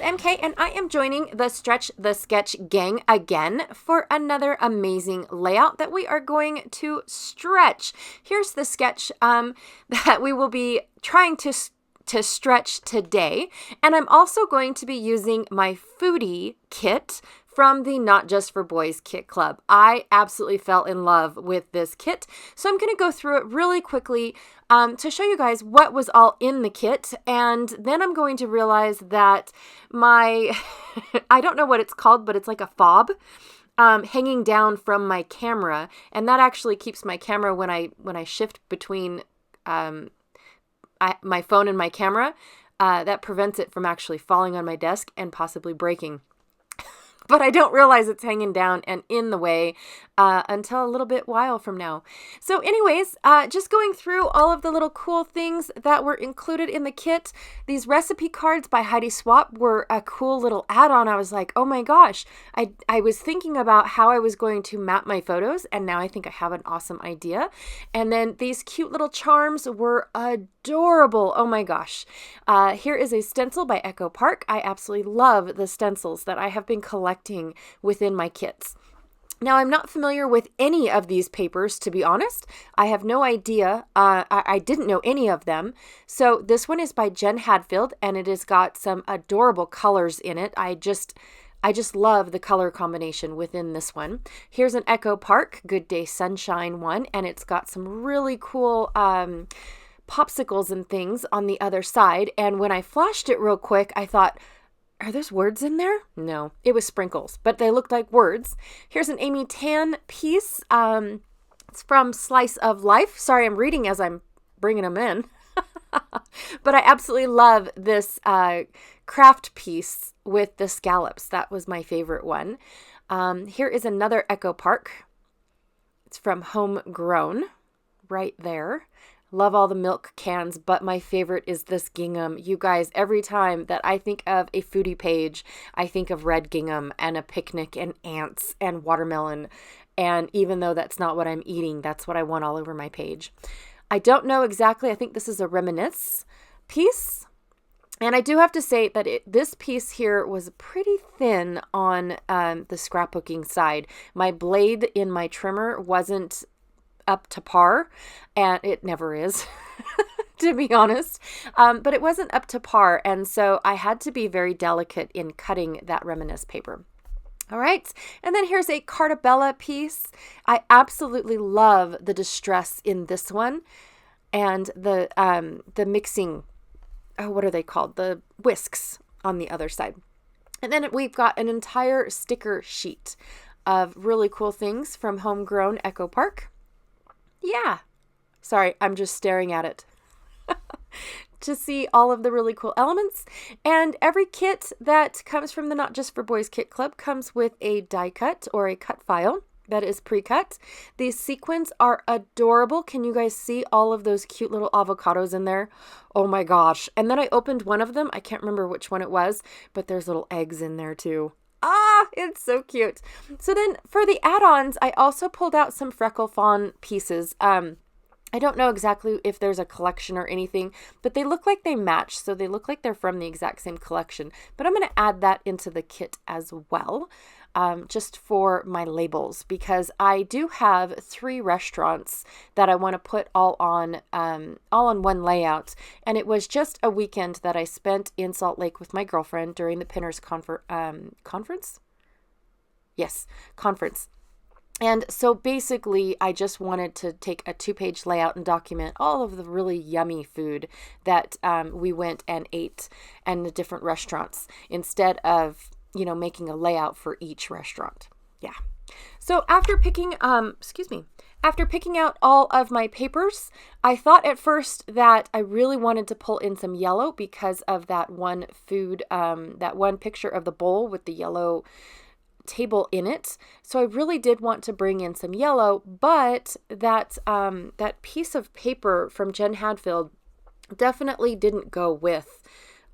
MK, and I am joining the Stretch the Sketch gang again for another amazing layout that we are going to stretch. Here's the sketch that we will be trying to stretch today, and I'm also going to be using my foodie kit from the Not Just for Boys Kit Club. I absolutely fell in love with this kit, so I'm going to go through it really quickly to show you guys what was all in the kit, and then I'm going to realize that my, I don't know what it's called, but it's like a fob hanging down from my camera, and that actually keeps my camera when I shift between my phone and my camera, that prevents it from actually falling on my desk and possibly breaking. But I don't realize it's hanging down and in the way until a little bit while from now. So anyways, just going through all of the little cool things that were included in the kit. These recipe cards by Heidi Swapp were a cool little add-on. I was like, oh my gosh, I was thinking about how I was going to map my photos, and now I think I have an awesome idea. And then these cute little charms were adorable. Oh my gosh. Here is a stencil by Echo Park. I absolutely love the stencils that I have been collecting within my kits. Now, I'm not familiar with any of these papers, to be honest. I have no idea. I didn't know any of them. So this one is by Jen Hadfield, and it has got some adorable colors in it. I just love the color combination within this one. Here's an Echo Park Good Day Sunshine one, and it's got some really cool popsicles and things on the other side. And when I flashed it real quick, I thought, are those words in there? No, it was sprinkles, but they looked like words. Here's an Amy Tan piece. It's from Slice of Life. Sorry, I'm reading as I'm bringing them in. But I absolutely love this craft piece with the scallops. That was my favorite one. Here is another Echo Park. It's from Homegrown, right there. Love all the milk cans, but my favorite is this gingham. You guys, every time that I think of a foodie page, I think of red gingham and a picnic and ants and watermelon. And even though that's not what I'm eating, that's what I want all over my page. I don't know exactly. I think this is a Reminisce piece. And I do have to say that this piece here was pretty thin on the scrapbooking side. My blade in my trimmer wasn't up to par, and it never is, to be honest, but it wasn't up to par, and so I had to be very delicate in cutting that Reminisce paper. All right, and then here's a Carta Bella piece. I absolutely love the distress in this one, and the mixing, what are they called? The whisks on the other side. And then we've got an entire sticker sheet of really cool things from Homegrown Echo Park. Yeah. Sorry, I'm just staring at it to see all of the really cool elements. And every kit that comes from the Not Just for Boys Kit Club comes with a die cut or a cut file that is pre-cut. These sequins are adorable. Can you guys see all of those cute little avocados in there? Oh my gosh. And then I opened one of them. I can't remember which one it was, but there's little eggs in there too. Ah, it's so cute. So then for the add-ons, I also pulled out some Freckle Fawn pieces. I don't know exactly if there's a collection or anything, but they look like they match. So they look like they're from the exact same collection. But I'm going to add that into the kit as well, just for my labels, because I do have 3 restaurants that I want to put all on one layout. And it was just a weekend that I spent in Salt Lake with my girlfriend during the Pinners conference. Yes, conference. And so basically, I just wanted to take a 2-page layout and document all of the really yummy food that we went and ate and the different restaurants instead of, making a layout for each restaurant. Yeah. So after picking out all of my papers, I thought at first that I really wanted to pull in some yellow because of that one food, that one picture of the bowl with the yellow table in it. So I really did want to bring in some yellow, but that piece of paper from Jen Hadfield definitely didn't go with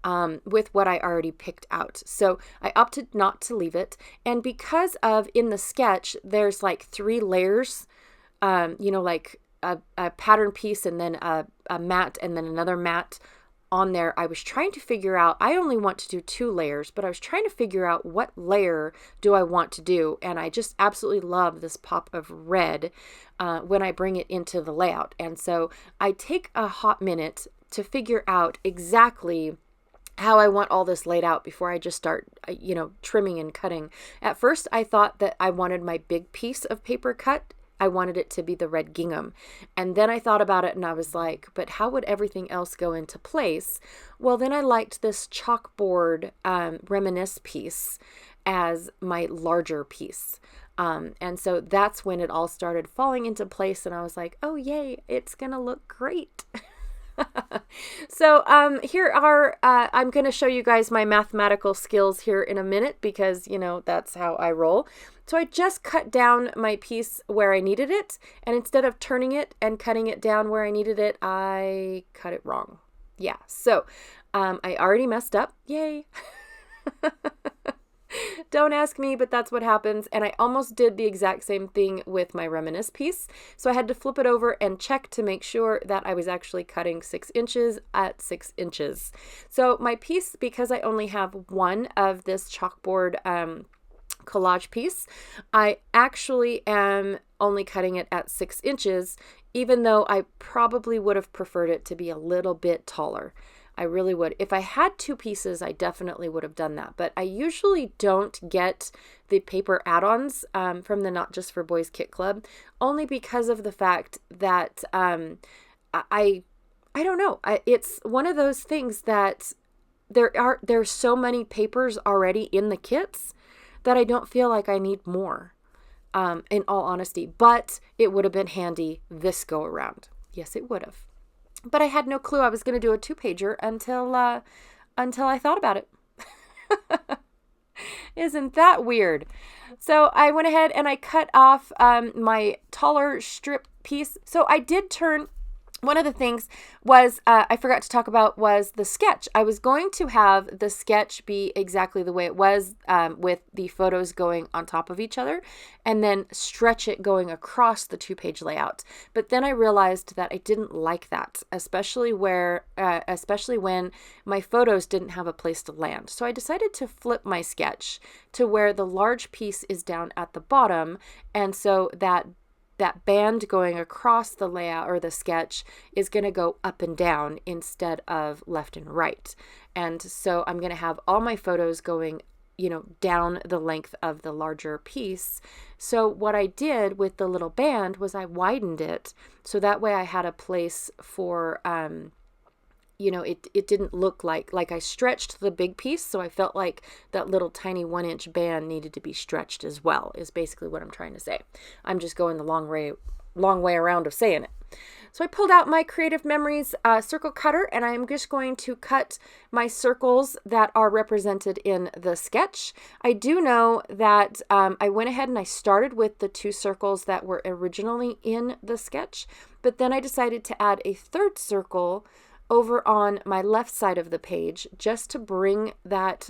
what I already picked out. So I opted not to leave it. And because of in the sketch, there's like 3 layers, like a pattern piece and then a mat and then another mat on there, I was trying to figure out, I only want to do 2 layers, but I was trying to figure out what layer do I want to do. And I just absolutely love this pop of red when I bring it into the layout. And so I take a hot minute to figure out exactly how I want all this laid out before I just start, trimming and cutting. At first, I thought that I wanted my big piece of paper cut. I wanted it to be the red gingham. And then I thought about it and I was like, but how would everything else go into place? Well, then I liked this chalkboard reminisce piece as my larger piece. And so that's when it all started falling into place and I was like, oh, yay, it's going to look great. So here are, I'm going to show you guys my mathematical skills here in a minute because, that's how I roll. So I just cut down my piece where I needed it. And instead of turning it and cutting it down where I needed it, I cut it wrong. Yeah. So I already messed up. Yay. Don't ask me, but that's what happens. And I almost did the exact same thing with my reminisce piece. So I had to flip it over and check to make sure that I was actually cutting 6 inches at 6 inches. So my piece, because I only have one of this chalkboard collage piece, I actually am only cutting it at 6 inches, even though I probably would have preferred it to be a little bit taller. I really would. If I had 2 pieces, I definitely would have done that. But I usually don't get the paper add-ons from the Not Just for Boys Kit Club, only because of the fact that I don't know. It's one of those things that there's so many papers already in the kits that I don't feel like I need more, in all honesty. But it would have been handy this go around. Yes, it would have. But I had no clue I was going to do a 2-pager until I thought about it. Isn't that weird? So I went ahead and I cut off my taller strip piece. So I did turn. One of the things was I forgot to talk about was the sketch. I was going to have the sketch be exactly the way it was with the photos going on top of each other and then stretch it going across the 2-page layout. But then I realized that I didn't like that, especially when my photos didn't have a place to land. So I decided to flip my sketch to where the large piece is down at the bottom, and so that band going across the layout or the sketch is going to go up and down instead of left and right. And so I'm going to have all my photos going, down the length of the larger piece. So what I did with the little band was I widened it so that way I had a place for, it didn't look like I stretched the big piece. So I felt like that little tiny 1-inch band needed to be stretched as well, is basically what I'm trying to say. I'm just going the long way around of saying it. So I pulled out my Creative Memories circle cutter and I'm just going to cut my circles that are represented in the sketch. I do know that I went ahead and I started with the 2 circles that were originally in the sketch, but then I decided to add a 3rd circle over on my left side of the page just to bring that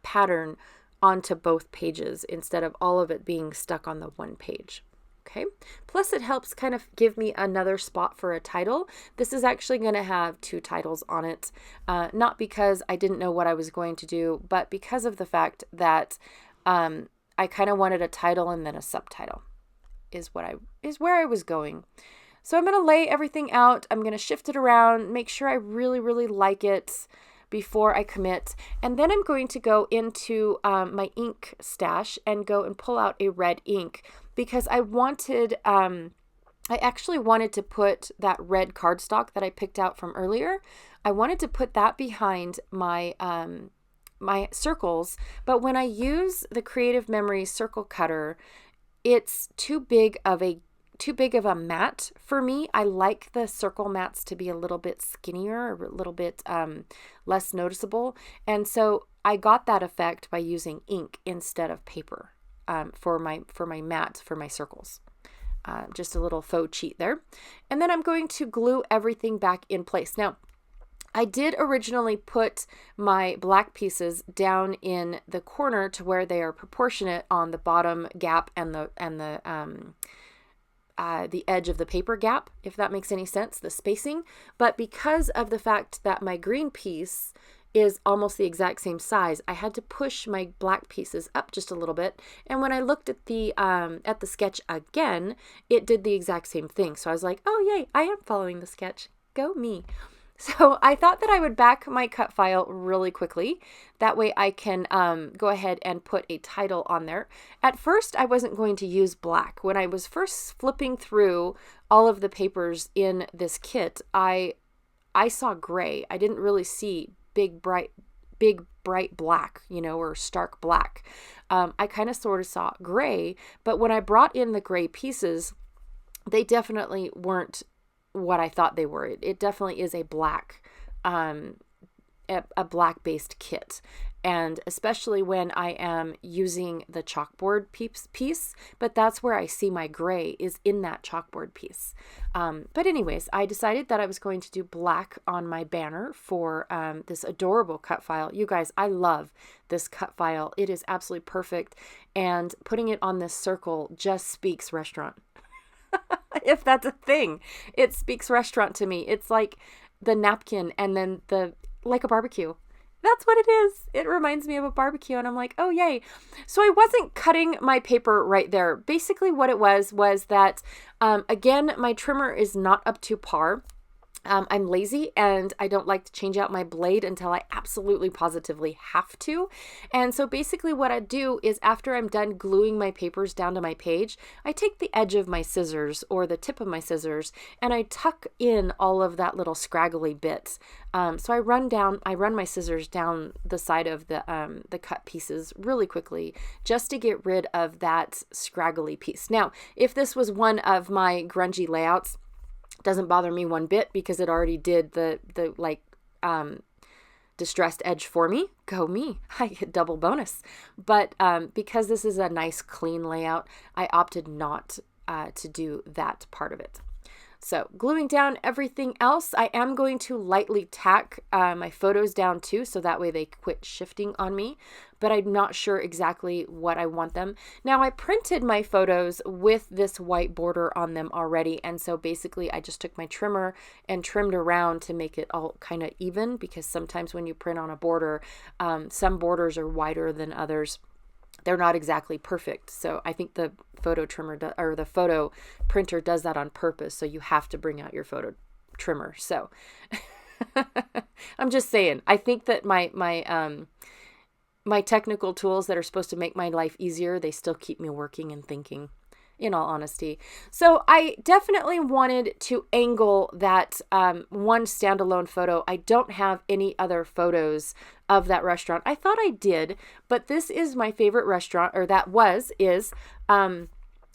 pattern onto both pages instead of all of it being stuck on the one page. Okay. Plus it helps kind of give me another spot for a title. This is actually going to have 2 titles on it. Not because I didn't know what I was going to do, but because of the fact that I kind of wanted a title and then a subtitle is where I was going. So I'm going to lay everything out. I'm going to shift it around, make sure I really, really like it before I commit. And then I'm going to go into my ink stash and go and pull out a red ink because I actually wanted to put that red cardstock that I picked out from earlier. I wanted to put that behind my my circles, but when I use the Creative Memories circle cutter, it's too big of a mat for me. I like the circle mats to be a little bit skinnier, a little bit less noticeable. And so I got that effect by using ink instead of paper for my mat, for my circles. Just a little faux cheat there. And then I'm going to glue everything back in place. Now, I did originally put my black pieces down in the corner to where they are proportionate on the bottom gap and the the edge of the paper gap, if that makes any sense, the spacing. But because of the fact that my green piece is almost the exact same size, I had to push my black pieces up just a little bit. And when I looked at the sketch again, it did the exact same thing. So I was like, oh yay, I am following the sketch. Go me. So I thought that I would back my cut file really quickly. That way I can go ahead and put a title on there. At first, I wasn't going to use black. When I was first flipping through all of the papers in this kit, I saw gray. I didn't really see big bright black, or stark black. I kind of sort of saw gray, but when I brought in the gray pieces, they definitely weren't what I thought they were. It definitely is a black, a black-based kit. And especially when I am using the chalkboard piece, but that's where I see my gray is in that chalkboard piece. But anyways, I decided that I was going to do black on my banner for this adorable cut file. You guys, I love this cut file. It is absolutely perfect. And putting it on this circle just speaks restaurant. If that's a thing, it speaks restaurant to me. It's like the napkin and then like a barbecue. That's what it is. It reminds me of a barbecue, and I'm like, oh yay. So I wasn't cutting my paper right there. Basically what it was that, again, my trimmer is not up to par. I'm lazy and I don't like to change out my blade until I absolutely positively have to. And so basically what I do is after I'm done gluing my papers down to my page, I take the edge of my scissors or the tip of my scissors and I tuck in all of that little scraggly bits. So I run my scissors down the side of the cut pieces really quickly just to get rid of that scraggly piece. Now, if this was one of my grungy layouts, doesn't bother me one bit because it already did the distressed edge for me. Go me. I get double bonus. But because this is a nice clean layout, I opted not to do that part of it. So gluing down everything else, I am going to lightly tack my photos down too, so that way they quit shifting on me, but I'm not sure exactly what I want them. Now I printed my photos with this white border on them already, and so basically I just took my trimmer and trimmed around to make it all kind of even, because sometimes when you print on a border, some borders are wider than others. They're not exactly perfect. So I think the photo printer does that on purpose. So you have to bring out your photo trimmer. So I'm just saying, I think that my technical tools that are supposed to make my life easier, they still keep me working and thinking, in all honesty. So I definitely wanted to angle that one standalone photo. I don't have any other photos of that restaurant. I thought I did, but this is my favorite restaurant, or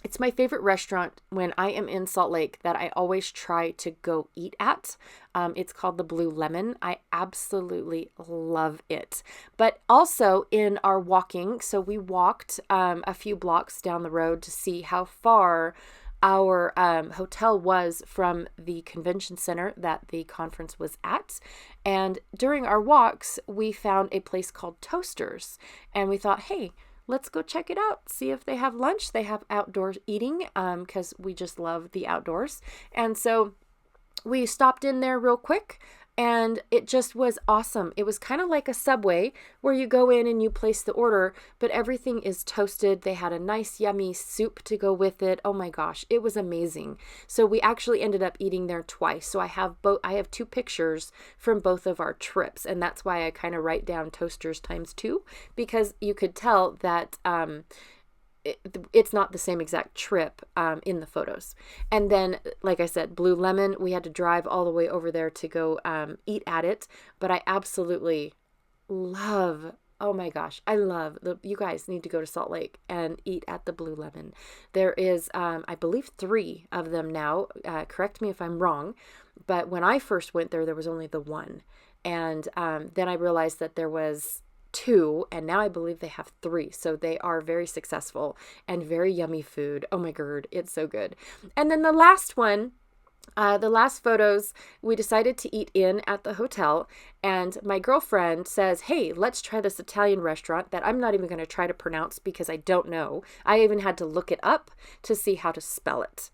it's my favorite restaurant when I am in Salt Lake that I always try to go eat at. It's called the Blue Lemon. I absolutely love it. But also in our walking, so we walked a few blocks down the road to see how far our hotel was from the convention center that the conference was at. And during our walks, we found a place called Toasters. And we thought, hey, let's go check it out. See if they have lunch. They have outdoor eating because we just love the outdoors. And so we stopped in there real quick. And it just was awesome. It was kind of like a Subway where you go in and you place the order, but everything is toasted. They had a nice, yummy soup to go with it. Oh my gosh, it was amazing. So we actually ended up eating there twice. So I have two pictures from both of our trips, and that's why I kind of write down Toasters ×2, because you could tell that it's not the same exact trip in the photos. And then, like I said, Blue Lemon, we had to drive all the way over there to go eat at it. But I absolutely love, oh my gosh, you guys need to go to Salt Lake and eat at the Blue Lemon. There is, I believe, 3 of them now. Correct me if I'm wrong. But when I first went there was only the one. And then I realized that there was 2, and now I believe they have 3. So they are very successful and very yummy food. Oh my god, it's so good. And then the last one The last photos, we decided to eat in at the hotel, and my girlfriend says, hey, let's try this Italian restaurant that I'm not even going to try to pronounce because I don't know. I even had to look it up to see how to spell it.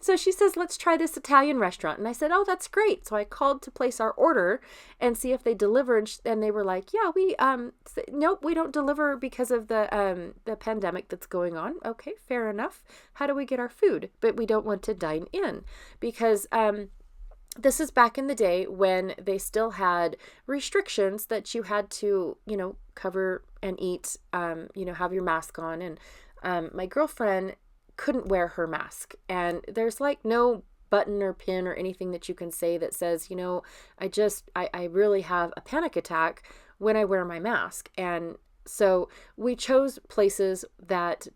So she says, let's try this Italian restaurant. And I said, oh, that's great. So I called to place our order and see if they delivered. And they were like, yeah, nope, we don't deliver because of the pandemic that's going on. Okay, fair enough. How do we get our food? But we don't want to dine in because, this is back in the day when they still had restrictions that you had to, cover and eat, have your mask on. And my girlfriend couldn't wear her mask. And there's like no button or pin or anything that you can say that says, I really have a panic attack when I wear my mask. And so we chose places that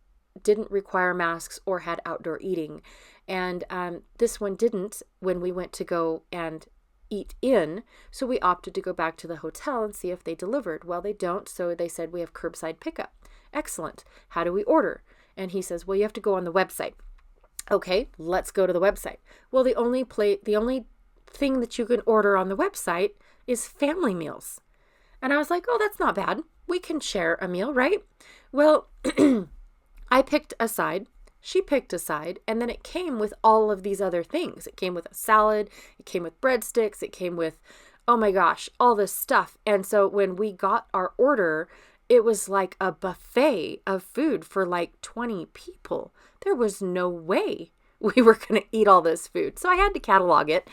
didn't require masks or had outdoor eating. And this one didn't when we went to go and eat in. So we opted to go back to the hotel and see if they delivered. Well, they don't. So they said, we have curbside pickup. Excellent. How do we order? And he says, well, you have to go on the website. Okay, let's go to the website. Well, the only thing that you can order on the website is family meals. And I was like, oh, that's not bad. We can share a meal, right? Well, I picked a side. She picked a side, and then it came with all of these other things. It came with a salad. It came with breadsticks. It came with, oh my gosh, all this stuff. And so when we got our order, it was like a buffet of food for like 20 people. There was no way we were going to eat all this food. So I had to catalog it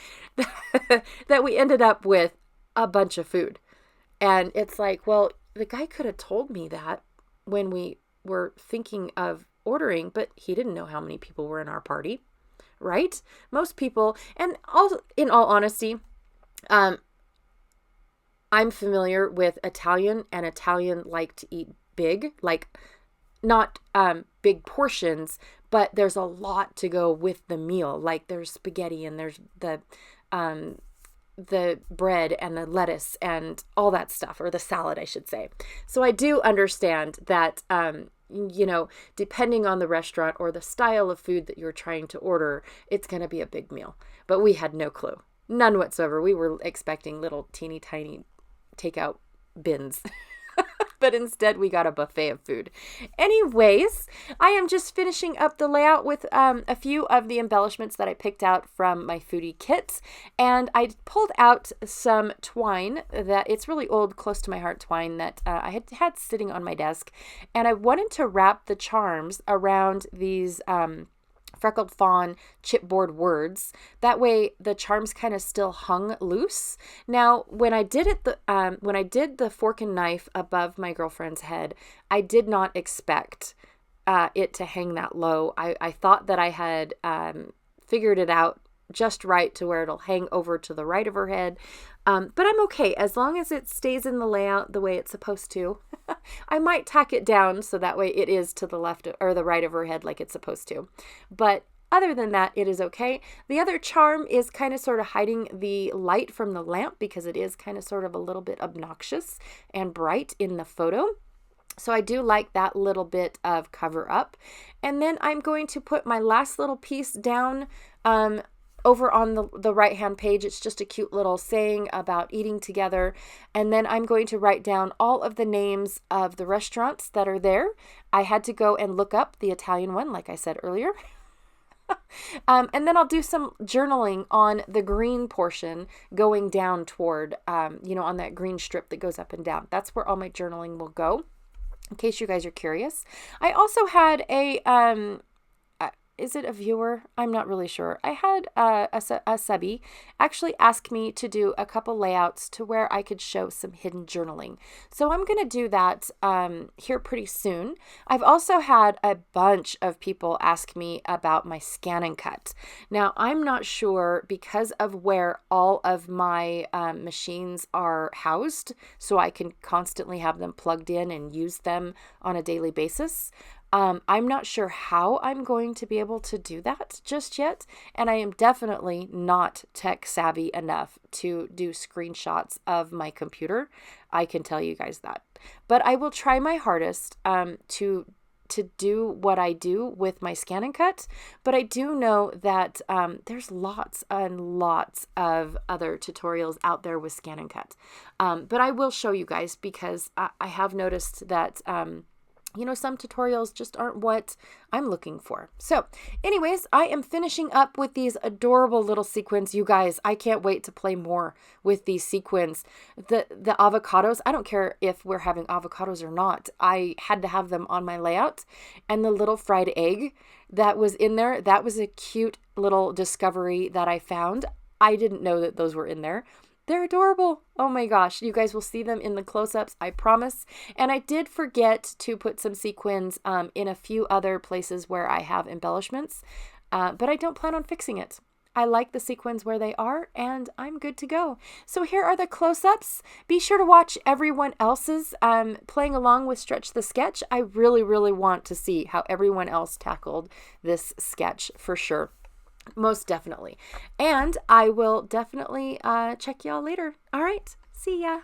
that we ended up with a bunch of food. And it's like, well, the guy could have told me that when we were thinking of ordering, but he didn't know how many people were in our party, right? Most people, and also, in all honesty, I'm familiar with Italian, and Italian like to eat big, like not big portions, but there's a lot to go with the meal. Like there's spaghetti and there's the bread and the lettuce and all that stuff, or the salad, I should say. So I do understand that, depending on the restaurant or the style of food that you're trying to order, it's going to be a big meal. But we had no clue, none whatsoever. We were expecting little teeny tiny takeout bins. But instead we got a buffet of food. Anyways, I am just finishing up the layout with a few of the embellishments that I picked out from my foodie kits. And I pulled out some twine that it's really old, close to my heart twine that I had sitting on my desk. And I wanted to wrap the charms around these Freckled Fawn chipboard words. That way the charms kind of still hung loose. Now, when I did the fork and knife above my girlfriend's head, I did not expect it to hang that low. I thought that I had figured it out just right to where it'll hang over to the right of her head. But I'm okay as long as it stays in the layout the way it's supposed to. I might tack it down so that way it is to the left or the right of her head like it's supposed to. But other than that, it is okay. The other charm is kind of sort of hiding the light from the lamp because it is kind of sort of a little bit obnoxious and bright in the photo. So I do like that little bit of cover up. And then I'm going to put my last little piece down over on the right-hand page. It's just a cute little saying about eating together. And then I'm going to write down all of the names of the restaurants that are there. I had to go and look up the Italian one, like I said earlier. And then I'll do some journaling on the green portion going down toward, on that green strip that goes up and down. That's where all my journaling will go, in case you guys are curious. I also had is it a viewer? I'm not really sure. I had a subby actually ask me to do a couple layouts to where I could show some hidden journaling. So I'm going to do that here pretty soon. I've also had a bunch of people ask me about my Scan and Cut. Now, I'm not sure because of where all of my machines are housed, so I can constantly have them plugged in and use them on a daily basis. I'm not sure how I'm going to be able to do that just yet, and I am definitely not tech savvy enough to do screenshots of my computer. I can tell you guys that. But I will try my hardest to to do what I do with my ScanNCut, but I do know that there's lots and lots of other tutorials out there with ScanNCut. But I will show you guys because I have noticed that some tutorials just aren't what I'm looking for. So anyways, I am finishing up with these adorable little sequins. You guys, I can't wait to play more with these sequins. The avocados, I don't care if we're having avocados or not. I had to have them on my layout. And the little fried egg that was in there, that was a cute little discovery that I found. I didn't know that those were in there. They're adorable. Oh my gosh. You guys will see them in the close-ups, I promise. And I did forget to put some sequins in a few other places where I have embellishments, but I don't plan on fixing it. I like the sequins where they are, and I'm good to go. So here are the close-ups. Be sure to watch everyone else's playing along with Stretch the Sketch. I really, really want to see how everyone else tackled this sketch for sure. Most definitely. And I will definitely check y'all later. All right. See ya.